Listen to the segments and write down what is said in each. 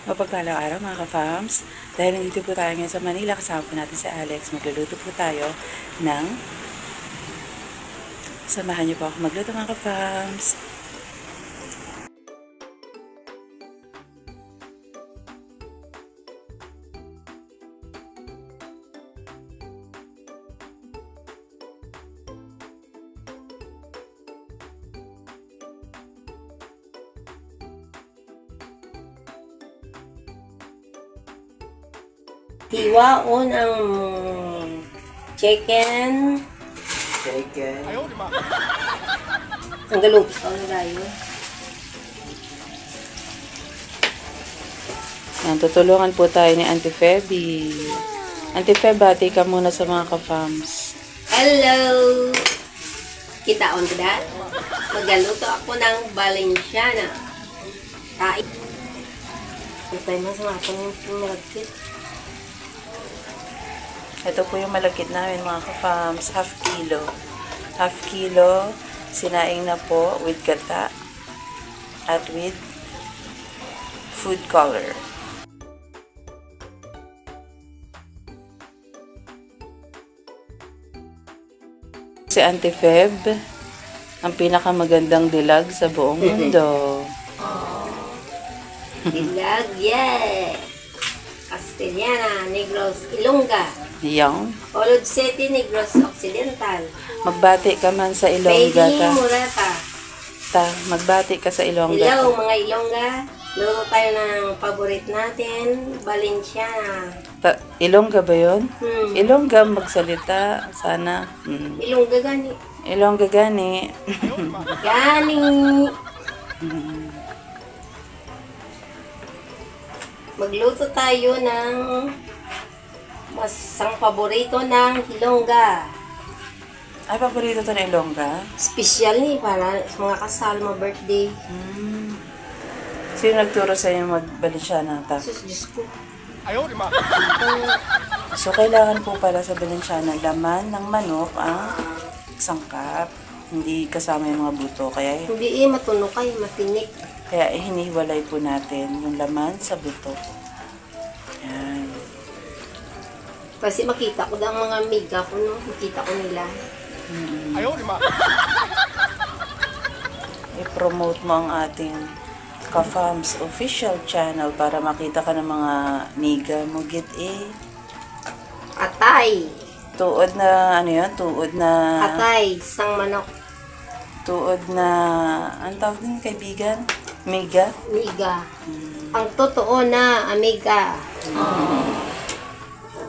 Mapagpalang araw mga ka-fams. Dahil nandito po tayo ngayon sa Manila, kasama po natin si Alex. Magluluto po tayo ng... Samahan niyo po ako magluto mga ka-fams. Hiwaon ang chicken. Ang galupaw na tayo. Yan, tutulungan po tayo ni Auntie Feby. Auntie Feby, bati ka muna sa mga ka-fams. Hello! Kitaon ko dahil. Magaluto ako ng Valenciana. Kain. Ito mas mga malagkit. Ito po yung malagkit namin mga ka-fams. Half kilo. Half kilo. Sinaing na po with gata at with food color. Si Auntie Feb, ang pinakamagandang dilag sa buong mundo. Dilag, yeah! Castellana, Negros, Ilongga. Yang. Olod City, Negros Occidental. Magbati ka man sa Ilongga Baby ta. Murata. Magbati ka sa Ilongga. Hello mga Ilongga. Luto tayo ng paborit natin, Valenciana. Ilongga ba yun? Hmm. Ilongga magsalita. Sana. Ilongga gani. Ilongga gani. Gani. Magluto tayo ng masang paborito ng Ilongga. Ay, paborito to na Ilongga? Special ni para sa mga kasal, mga birthday. Sino nagturo sa inyo mag-Valenciana ta? Sus, Diyos ko. So, kailangan po pala sa Valenciana laman ng manok ang sangkap. Hindi kasama yung mga buto. Kaya Matunog kayo, matinik. hinihiwalay po natin yung laman sa buto. Yan. Kasi makita ko ang mga miga ko, no? Makita ko nila. I-promote mo ang ating Ka-Fams official channel para makita ka ng mga miga mo. Get Atay. tuod na, ano yan? Tuod na... Atay, sang manok. Tuod na... Ang tawag din, kaibigan? Miga? Miga. Ang totoo na, amiga.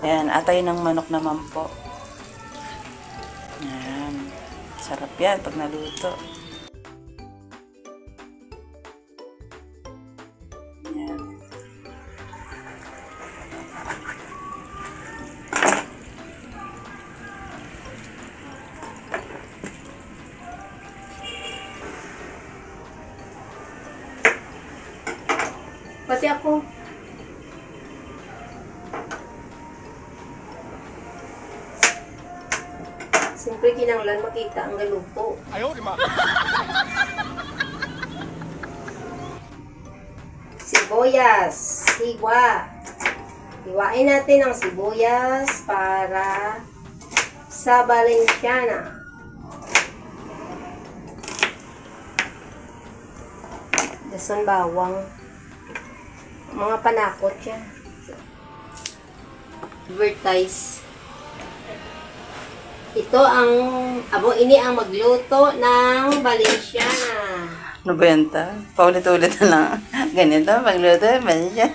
Ayan, atay ng manok naman po. Ayan. Sarap yan pag naluto. Ayan. Pati ako. Siyempre kinanglan makita ang galuto. Sibuyas. Hiwa. Hiwain natin ang sibuyas para sa Valenciana. Dason bawang. Mga panakot siya. Advertise. Ito ang, ini ang magluto ng Valenciana. Ano ba yan ta? Paulit-ulit na lang. Ganito, magluto, Valenciana.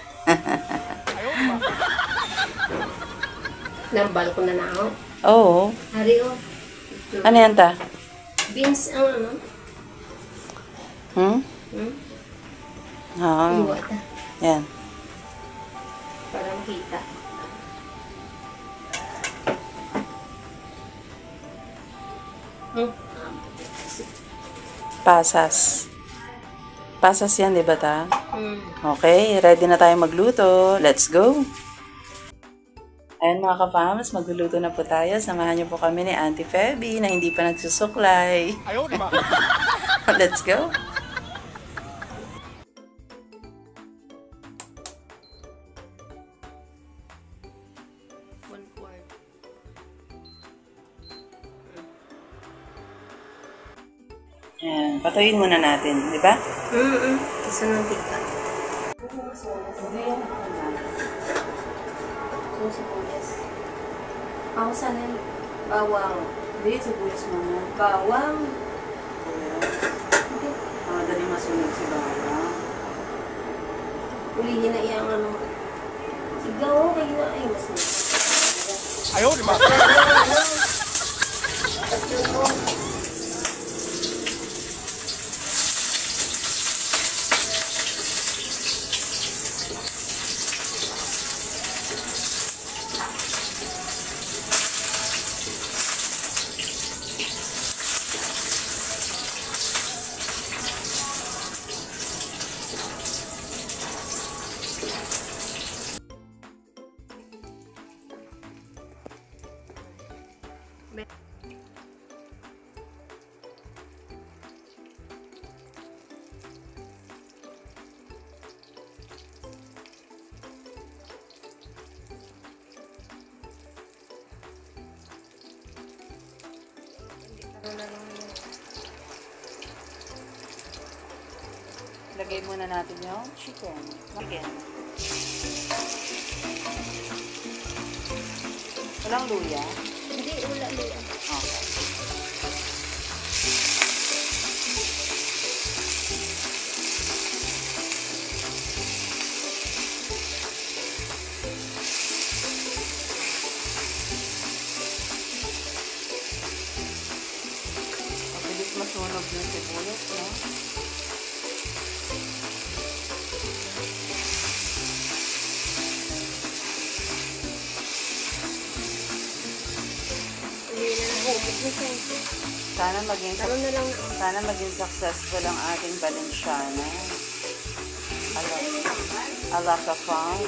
Nambal ko na na ako. Oo. Hari o. Ano yan ta? Beans ang ano? Oo. Iwa ta. Yan. Para makita. Pasas. Pasas yan, di ba ta? Okay, ready na tayo magluto. Let's go! Ayan mga ka-fams, magluluto na po tayo. Samahan niyo po kami ni Auntie Feby na hindi pa nagsusuklay. Let's go! Ayan, patuyin muna natin, di ba? Gusto ng tika. Sibuyas. Ako sanin. Bawang. Hindi, sibuyas muna. Bawang. Dali masunog si bawang. Ulihin na iyang ano. Sigaw, okay na. Ay, mas na. Ayaw, di ba? Lagay muna natin yung chicken. Again. Walang luya. Hindi, wala luya. Okay. Mabilis masunog yung sibuyas, no? Sana maging successful ang ating Valenciana. Alaka Farm.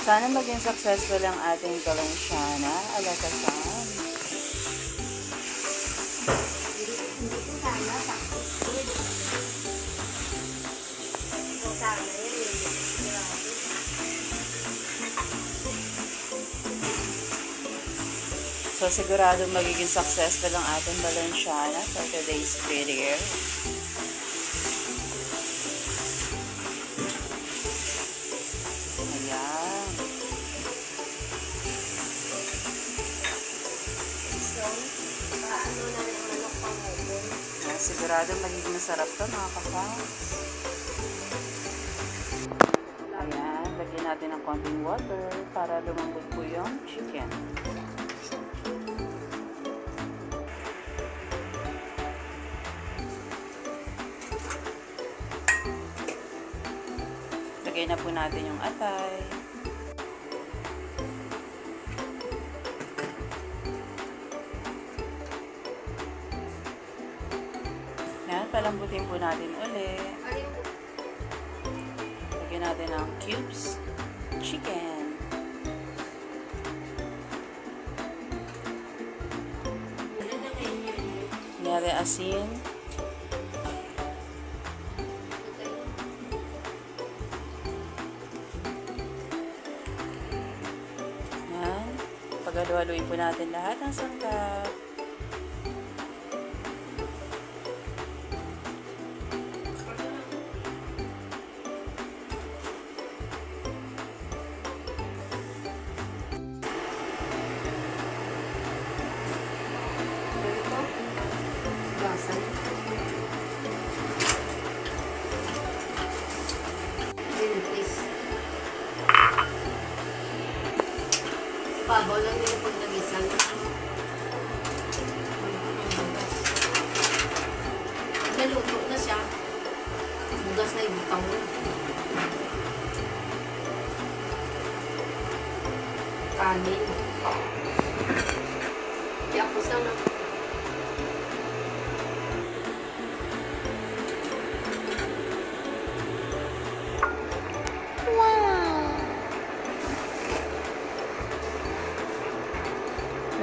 Sana maging successful ang ating Valenciana. Alaka Farm. Hindi ko sana successful. Ito sana yun. So, sigurado magiging successful ang ating Valenciana for today's video. Ayan. So, paano na rin ang manok pang hukon? Sigurado magiging masarap to, mga kapang. Ayan, lagyan natin ng konting water para lumambot po yung chicken. Lagay na po natin yung atay. Yan, palambutin po natin ulit. Lagyan natin ng cubes chicken. Nyari asin. Yan. Paghaluin po natin lahat ng sangkap. Babaw lang yung pag nagisan. Naluto na siya. Bugas na ibutang mo. Kanin. Kaya ako sana.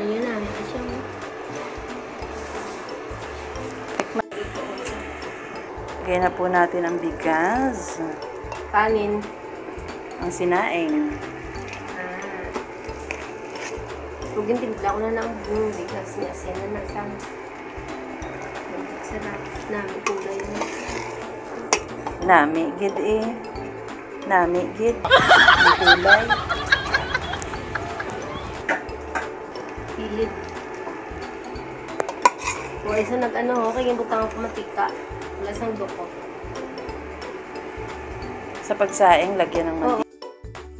Ayun na, may siya mo. Lagay na po natin ang bigas. Kanin. Ang sinaing. Kung timpla ko na lang yung bigas niya. Sina na sana. Sarap. Nami kulay yun. Nami, gid eh. Nami, gid. Ang kulay. Pilid. O, isa nag-ano, okay, yung butang ako matika. Wala sang duko. Sa pagsaing, lagyan ng mantika.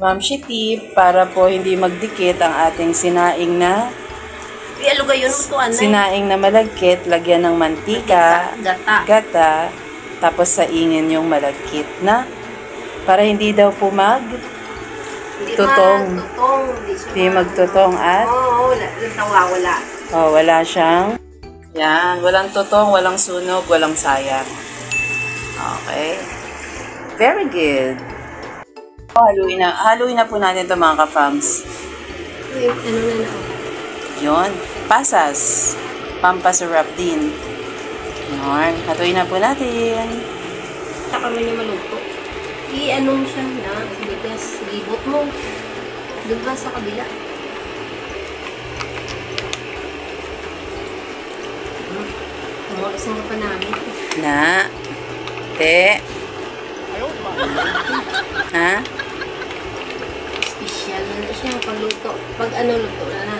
Ma'am tip, para po hindi magdikit ang ating sinaing na Alugay yun, mutuan na. sinaing na malagkit, lagyan ng mantika, Gata. gata, tapos saingin yung malagkit na para hindi daw po tutong. Hindi magtutong at Oo, wala. wala siyang yan, walang tutong, walang sunog, walang sayang. Okay. Very good. Haluin na po natin ito mga ka-fams. Wait, ano na na? Yun. Pasas. Pampasarap din. Yun. Hatuin na po natin. Saka mo niya maluto. I-ano mo siya na, bigas, libot mo. Doon ka sa kabila. Tumulisan ka pa namin. Na. Te. Ha? Special na siya pagluto. Pag ano luto na na.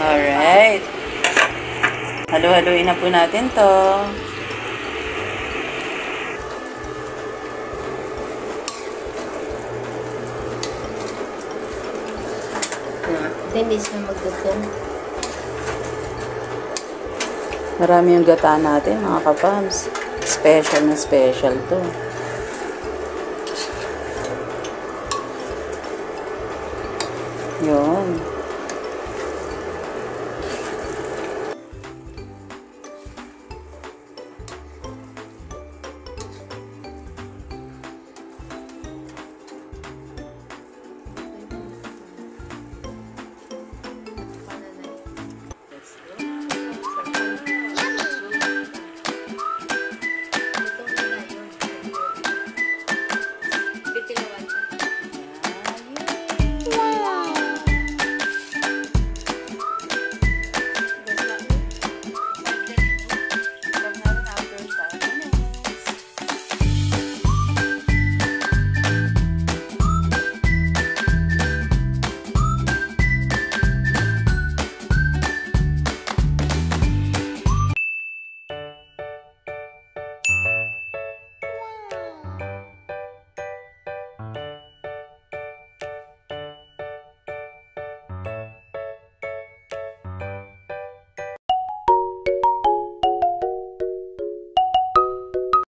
Alright. Halu-haluin na po natin to. Then, this na magdutong. Marami yung gata natin mga ka-fams. Special na special to. Yun.